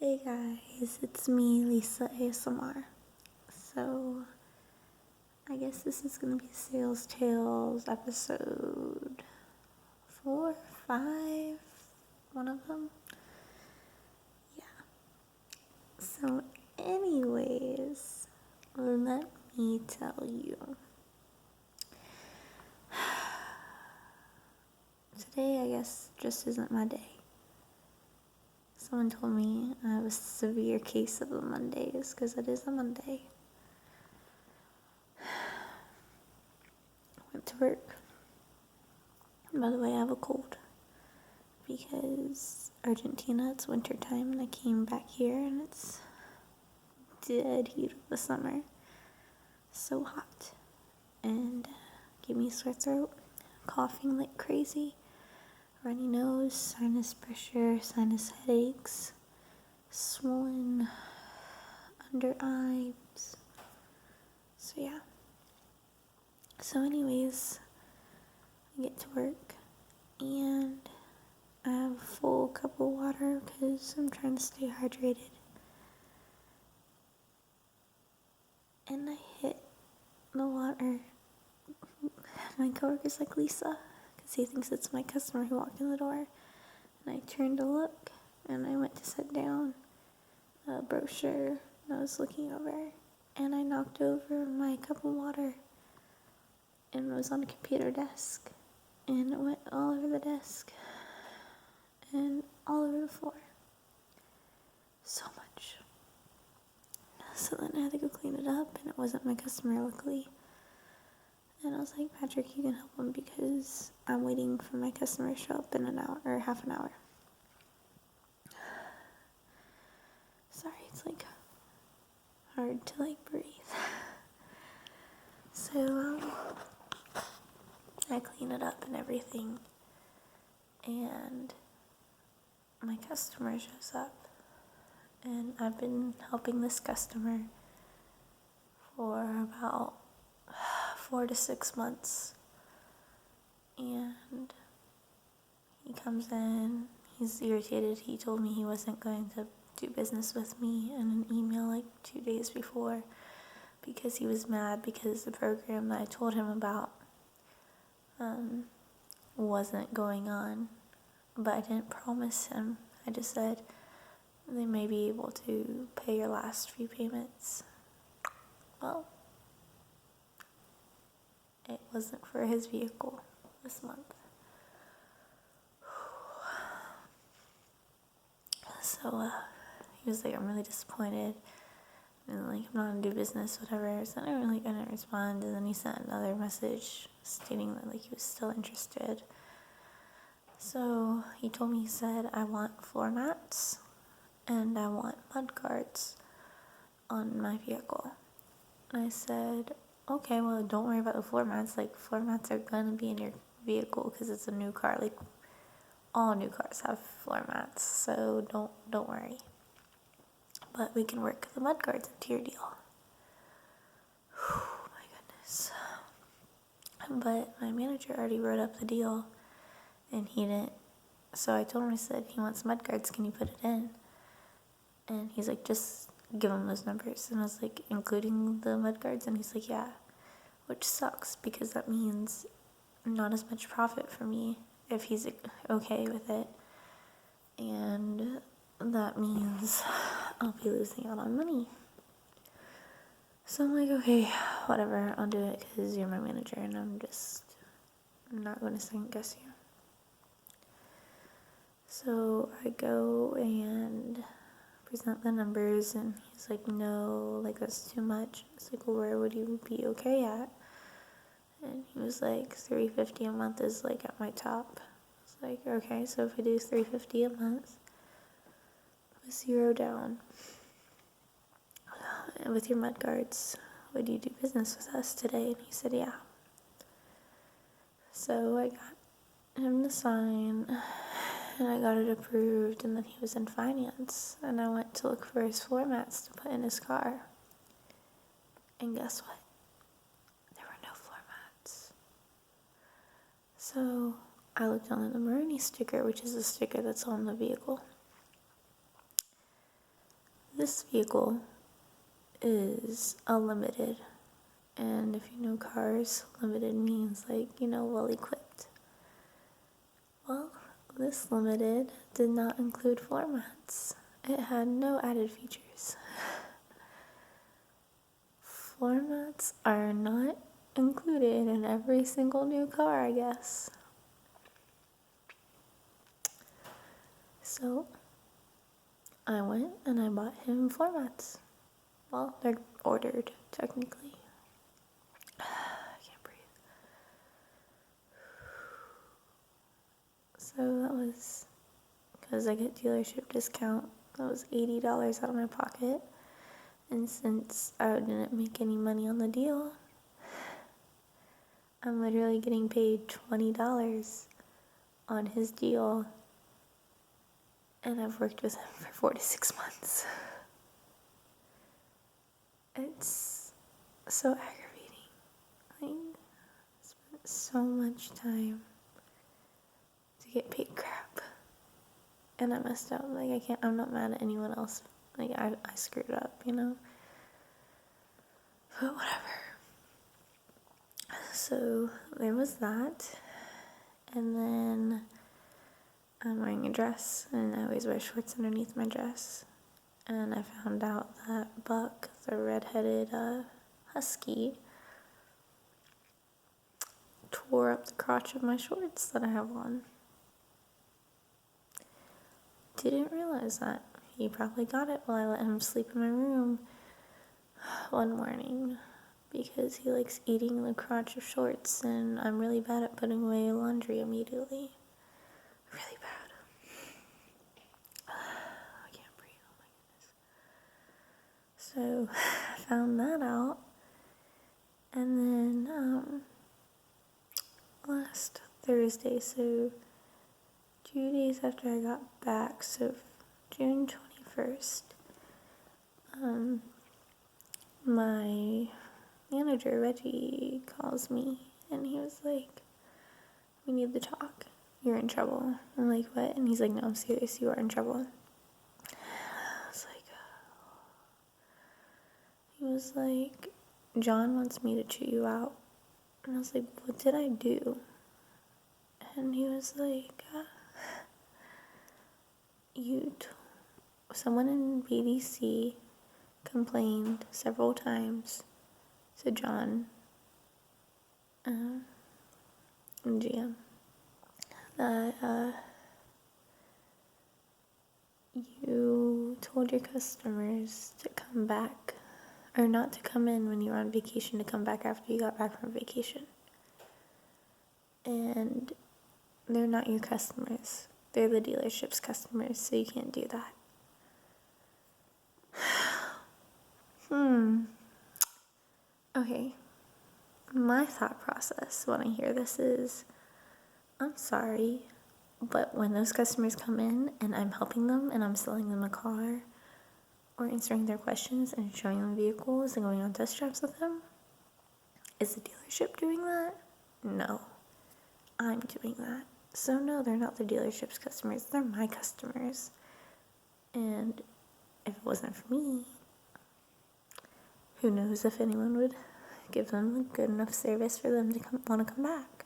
Hey guys, it's me, Lisa ASMR. So, I guess this is gonna be Sales Tales episode 4, 5, one of them. Yeah. So, anyways, let me tell you. Today, I guess, just isn't my day. Someone told me I have a severe case of the Mondays because it is a Monday. Went to work. By the way, I have a cold because Argentina, it's winter time, and I came back here and it's dead heat of the summer. So hot. And gave me a sore throat, coughing like crazy, runny nose, sinus pressure, sinus headaches, swollen under eyes. So yeah. So anyways, I get to work and I have a full cup of water because I'm trying to stay hydrated. And I hit the water. My coworker's like, Lisa, because he thinks it's my customer who walked in the door. And I turned to look, and I went to sit down. A brochure I was looking over, and I knocked over my cup of water, and it was on a computer desk, and it went all over the desk, and all over the floor. So much. So then I had to go clean it up, and it wasn't my customer, luckily. And I was like, Patrick, you can help him because I'm waiting for my customer to show up in an hour or half an hour. Sorry, it's like hard to like breathe. So I clean it up and everything, and my customer shows up, and I've been helping this customer for about 4 to 6 months, and he comes in, he's irritated. He told me he wasn't going to do business with me in an email like 2 days before because he was mad because the program that I told him about wasn't going on. But I didn't promise him. I just said they may be able to pay your last few payments. Well, it wasn't for his vehicle this month. So he was like, I'm really disappointed. And like, I'm not gonna do business, whatever. So I didn't respond. And then he sent another message stating that like he was still interested. So he told me, he said, I want floor mats and I want mud guards on my vehicle. And I said, okay, well, don't worry about the floor mats. Like, floor mats are gonna be in your vehicle because it's a new car. Like, all new cars have floor mats, so don't worry. But we can work the mud guards into your deal. Oh my goodness. But my manager already wrote up the deal, and he didn't. So I told him, I said, he wants mud guards, can you put it in? And he's like, just give him those numbers. And I was like, including the mud guards? And he's like, yeah. Which sucks because that means not as much profit for me if he's okay with it. And that means I'll be losing out on money. So I'm like, okay, whatever, I'll do it because you're my manager and I'm not going to second guess you. So I go and present the numbers and he's like, no, like that's too much. It's like, well, where would you be okay at? And he was like, $350 a month is like at my top. It's like, okay, so if we do $350 a month with 0 down, and with your mud guards, would you do business with us today? And he said, yeah. So I got him to sign, and I got it approved, and then he was in finance, and I went to look for his floor mats to put in his car. And guess what? There were no floor mats. So I looked on the Maroni sticker, which is a sticker that's on the vehicle. this vehicle is a limited, and if you know cars, limited means like, well equipped. Well, this limited did not include floor mats. It had no added features. Floor mats are not included in every single new car, I guess. So I went and I bought him floor mats. Well, they're ordered, technically. I can't breathe. So that was, because I get dealership discount, that was $80 out of my pocket. And since I didn't make any money on the deal, I'm literally getting paid $20 on his deal. And I've worked with him for 4 to 6 months. It's so aggravating. Like, I spent so much time to get paid crap. And I messed up. Like, I'm not mad at anyone else. Like, I screwed up, But whatever. So, there was that. And then I'm wearing a dress, and I always wear shorts underneath my dress. And I found out that Buck, the red-headed husky, tore up the crotch of my shorts that I have on. Didn't realize that. He probably got it while I let him sleep in my room one morning because he likes eating the crotch of shorts, and I'm really bad at putting away laundry immediately. Really bad. I can't breathe. Oh my goodness. So I found that out, and then last Thursday, so 2 days after I got back, so June 21st, my manager, Reggie, calls me, and he was like, we need to talk. You're in trouble. I'm like, what? And he's like, no, I'm serious. You are in trouble. I was like, he was like, John wants me to chew you out. And I was like, what did I do? And he was like, someone in BDC complained several times to John and GM that you told your customers to come back, or not to come in when you were on vacation, to come back after you got back from vacation. And they're not your customers. They're the dealership's customers, so you can't do that. Okay. My thought process when I hear this is, I'm sorry, but when those customers come in and I'm helping them and I'm selling them a car or answering their questions and showing them vehicles and going on test drives with them, is the dealership doing that? No. I'm doing that. So no, they're not the dealership's customers. They're my customers. And if it wasn't for me, who knows if anyone would give them a good enough service for them to want to come back.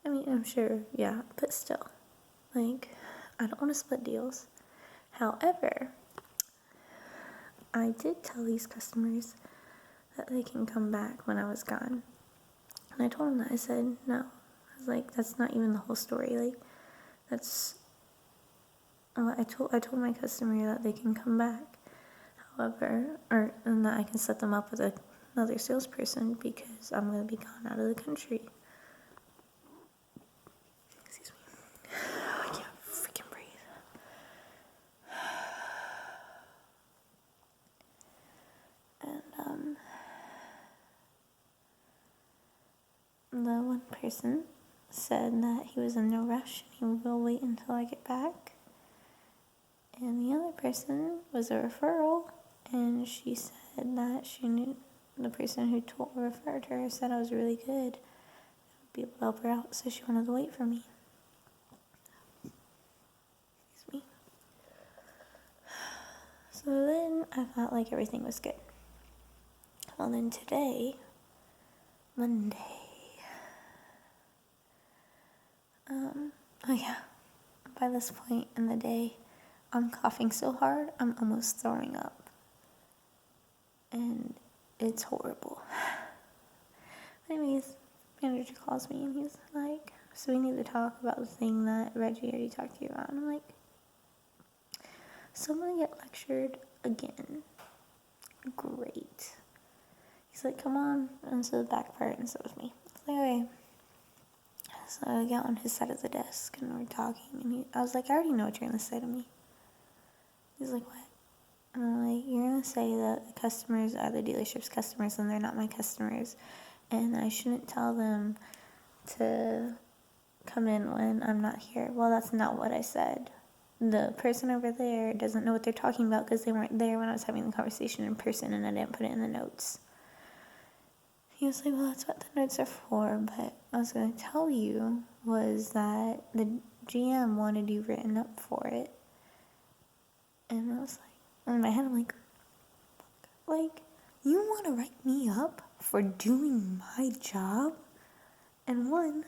I mean, I'm sure, yeah, but still. Like, I don't want to split deals. However, I did tell these customers that they can come back when I was gone. And I told them that. I said, no. I was like, that's not even the whole story. Like, that's... I told my customer that they can come back. However, and that I can set them up with another salesperson because I'm going to be gone out of the country. Excuse me. I can't freaking breathe. And, the one person said that he was in no rush and he will wait until I get back. And the other person was a referral, and she said that she knew the person who referred her said I was really good. I would be able to help her out, so she wanted to wait for me. Excuse me. So So then I thought like everything was good. Well, then today, Monday, oh yeah, by this point in the day, I'm coughing so hard, I'm almost throwing up. And it's horrible. Anyways, manager calls me and he's like, so we need to talk about the thing that Reggie already talked to you about. And I'm like, so I'm gonna get lectured again. Great. He's like, come on into the back part and sit with me. I was like, okay. So I got on his side of the desk and we're talking and I was like, I already know what you're gonna say to me. He's like, what? And I'm like, you're gonna say that the customers are the dealership's customers and they're not my customers. And I shouldn't tell them to come in when I'm not here. Well, that's not what I said. The person over there doesn't know what they're talking about because they weren't there when I was having the conversation in person and I didn't put it in the notes. He was like, well, that's what the notes are for, but I was going to tell you was that the GM wanted you written up for it. And I was like, in my head, I'm like, you want to write me up for doing my job? And one,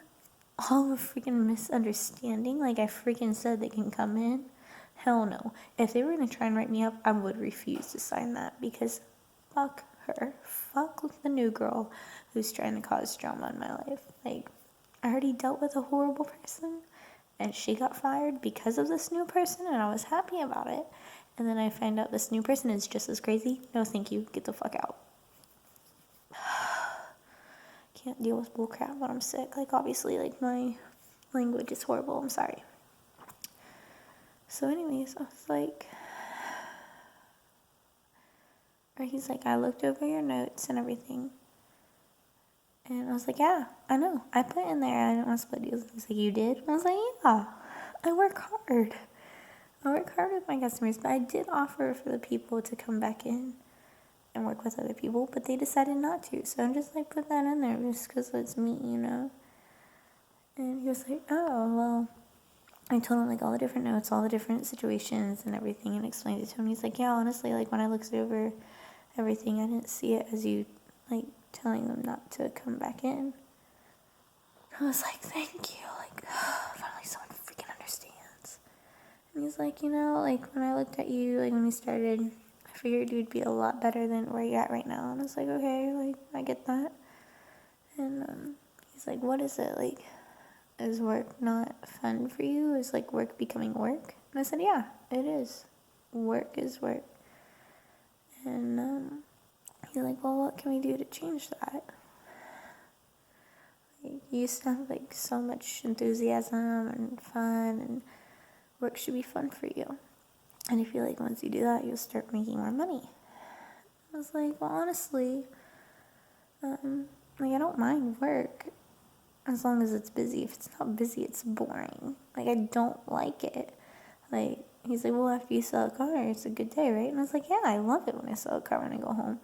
all of a freaking misunderstanding, like I freaking said they can come in. Hell no. If they were going to try and write me up, I would refuse to sign that because fuck her. Fuck the new girl who's trying to cause drama in my life. Like, I already dealt with a horrible person and she got fired because of this new person and I was happy about it. And then I find out this new person is just as crazy. No, thank you. Get the fuck out. Can't deal with bullcrap when I'm sick. Like, obviously, like, my language is horrible. I'm sorry. So anyways, I was like, or he's like, I looked over your notes and everything. And I was like, yeah, I know. I put in there I didn't want to split deals. He's like, you did? I was like, yeah. I work hard. I work hard with my customers, but I did offer for the people to come back in and work with other people, but they decided not to. So I'm just like, put that in there just because it's me, you know? And he was like, oh, well, I told him like all the different notes, all the different situations and everything and explained it to him. He's like, yeah, honestly, like when I looked over everything, I didn't see it as you like telling them not to come back in. I was like, thank you. Like, finally someone freaking understands. And he's like, you know, like when I looked at you, like when we started, I figured you'd be a lot better than where you're at right now. And I was like, okay, like I get that. And he's like, what is it? Like, is work not fun for you? Is like work becoming work? And I said, yeah, it is. Work is work. And he's like, well, what can we do to change that? Like, you used to have like so much enthusiasm and fun, and work should be fun for you. And I feel like once you do that, you'll start making more money. I was like, well, honestly, like I don't mind work as long as it's busy. If it's not busy, it's boring. Like, I don't like it. Like, he's like, well, after you sell a car, it's a good day, right? And I was like, yeah, I love it when I sell a car when I go home.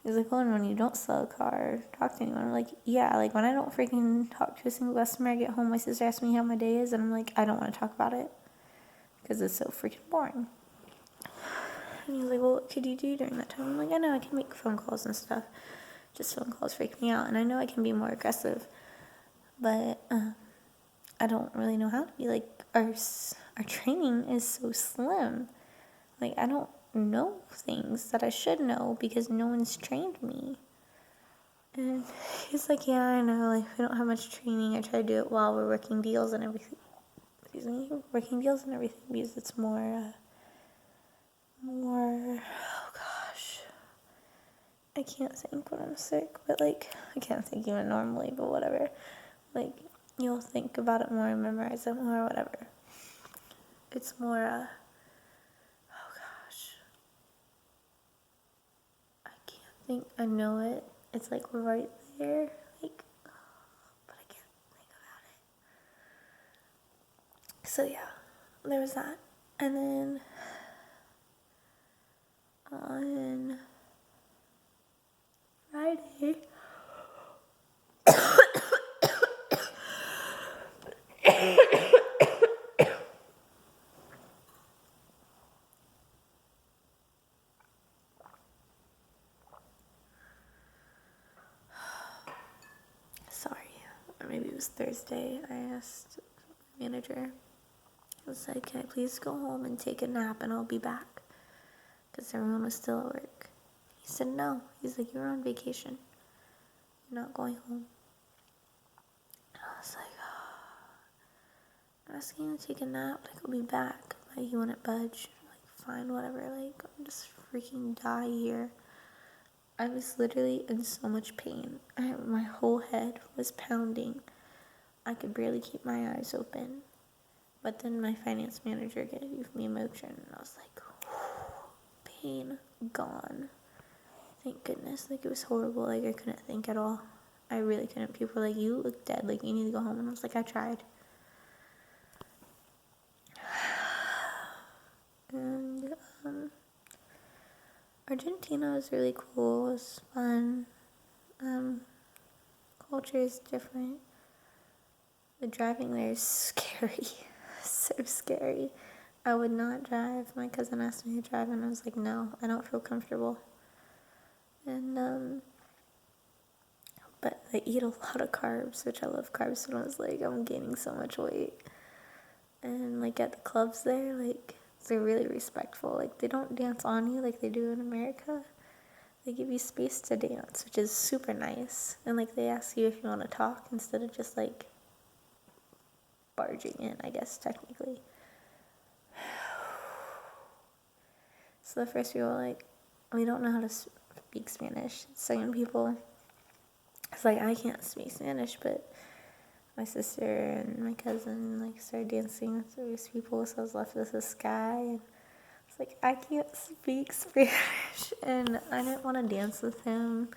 He's like, well, and when you don't sell a car or talk to anyone, I'm like, yeah, like when I don't freaking talk to a single customer, I get home, my sister asks me how my day is, and I'm like, I don't want to talk about it because it's so freaking boring. And he's like, well, what could you do during that time? I'm like, I know I can make phone calls and stuff. Just phone calls freak me out, and I know I can be more aggressive, but I don't really know how to be. Like, our training is so slim. Like, I don't know things that I should know because no one's trained me. And he's like, yeah, I know, like, we don't have much training. I try to do it while we're working deals and everything. Working deals and everything because it's more, oh gosh. I can't think when I'm sick, but like, I can't think even normally, but whatever. Like, you'll think about it more and memorize it more, whatever. It's more, oh gosh. I can't think, I know it. It's like right there, like, but I can't think about it. So yeah, there was that. And then on Friday, maybe it was Thursday, I asked the manager, I was like, can I please go home and take a nap and I'll be back? Because everyone was still at work. He said no. He's like, you're on vacation. You're not going home. And I was like, I'm asking you to take a nap. Like, I'll be back. Like, he wouldn't budge. Like, fine, whatever. Like, I'm just freaking die here. I was literally in so much pain. My whole head was pounding. I could barely keep my eyes open. But then my finance manager gave me Motrin, and I was like, pain gone. Thank goodness. Like, it was horrible. Like, I couldn't think at all. I really couldn't. People were like, you look dead. Like, you need to go home. And I was like, I tried. And, Argentina was really cool. It was fun. Culture is different. The driving there is scary. So scary. I would not drive. My cousin asked me to drive and I was like, no, I don't feel comfortable. And, but I eat a lot of carbs, which I love carbs, and I was like, I'm gaining so much weight. And, like, at the clubs there, like, they're really respectful. Like, they don't dance on you like they do in America. They give you space to dance, which is super nice. And, like, they ask you if you want to talk instead of just, like, barging in, I guess, technically. So the first people were like, we don't know how to speak Spanish. Second people, it's like, I can't speak Spanish, but my sister and my cousin, like, started dancing with those people, so I was left with this guy, and it's like, I can't speak Spanish, and I didn't want to dance with him.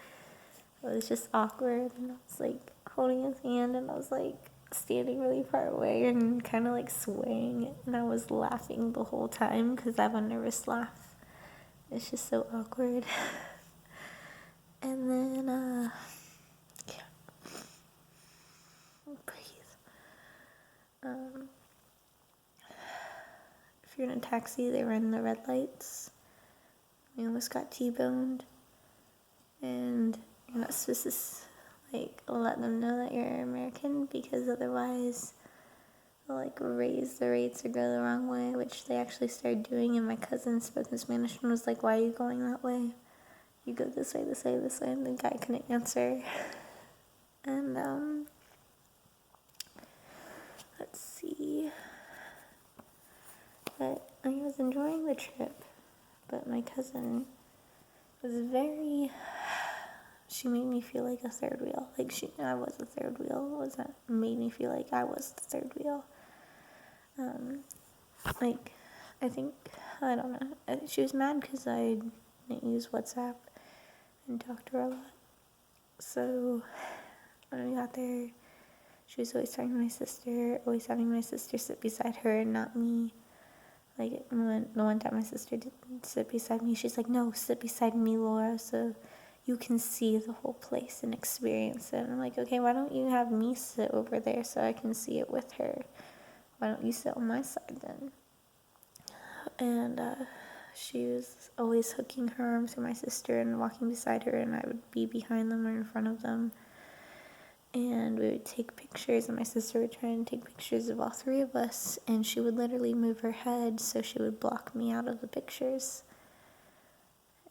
It was just awkward, and I was, like, holding his hand, and I was, like, standing really far away and kind of, like, swaying, and I was laughing the whole time, because I have a nervous laugh. It's just so awkward. And then, breathe. If you're in a taxi, they run the red lights. We almost got T-boned. And you're not supposed to, like, let them know that you're American, because otherwise they'll, like, raise the rates or go the wrong way, which they actually started doing, and my cousin spoke in Spanish and was like, why are you going that way? You go this way, this way, this way, and the guy couldn't answer. And, let's see. But I was enjoying the trip, but my cousin was she made me feel like a third wheel. Like, I was a third wheel. Made me feel like I was the third wheel. Like, I think, I don't know. She was mad because I didn't use WhatsApp and talk to her a lot. So, when we got there, she was always talking to my sister, always having my sister sit beside her and not me. Like, the one time my sister didn't sit beside me, she's like, no, sit beside me, Laura, so you can see the whole place and experience it. And I'm like, okay, why don't you have me sit over there so I can see it with her? Why don't you sit on my side then? And she was always hooking her arms to my sister and walking beside her, and I would be behind them or in front of them. And we would take pictures, and my sister would try and take pictures of all three of us, and she would literally move her head so she would block me out of the pictures.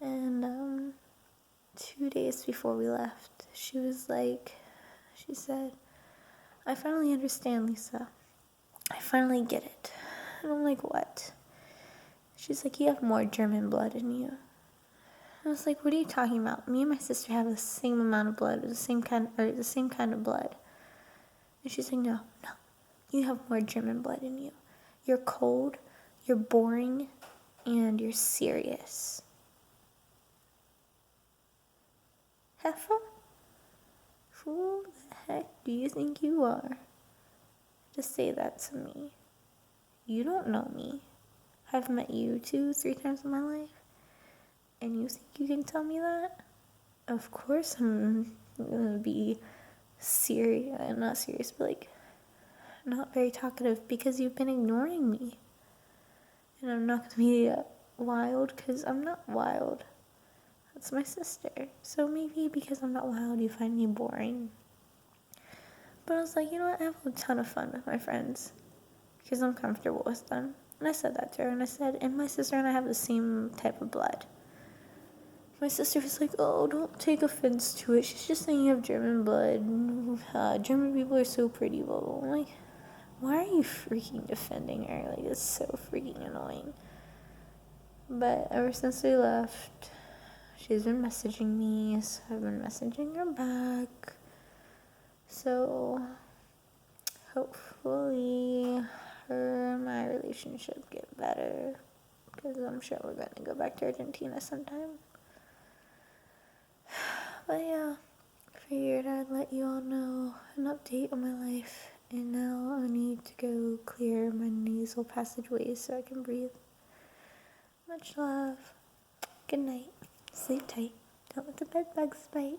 And 2 days before we left, she said, I finally understand, Lisa. I finally get it. And I'm like, what? She's like, you have more German blood in you. I was like, what are you talking about? Me and my sister have the same amount of blood, the same kind of blood. And she's like, no, you have more German blood in you. You're cold, you're boring, and you're serious. Heffa? Who the heck do you think you are to say that to me? You don't know me. I've met you 2-3 times in my life. And you think you can tell me that? Of course I'm gonna be not serious, but, like, not very talkative because you've been ignoring me. And I'm not gonna be wild because I'm not wild. That's my sister. So maybe because I'm not wild, you find me boring. But I was like, you know what? I have a ton of fun with my friends because I'm comfortable with them. And I said that to her, and I said, and my sister and I have the same type of blood. My sister was like, oh, don't take offense to it. She's just saying you have German blood. German people are so pretty, blah, blah. I'm like, why are you freaking defending her? Like, it's so freaking annoying. But ever since we left, she's been messaging me, so I've been messaging her back. So, hopefully, her and my relationship get better. Because I'm sure we're going to go back to Argentina sometime. But yeah, figured I'd let you all know an update on my life. And now I need to go clear my nasal passageways so I can breathe. Much love. Good night. Sleep tight. Don't let the bed bugs bite.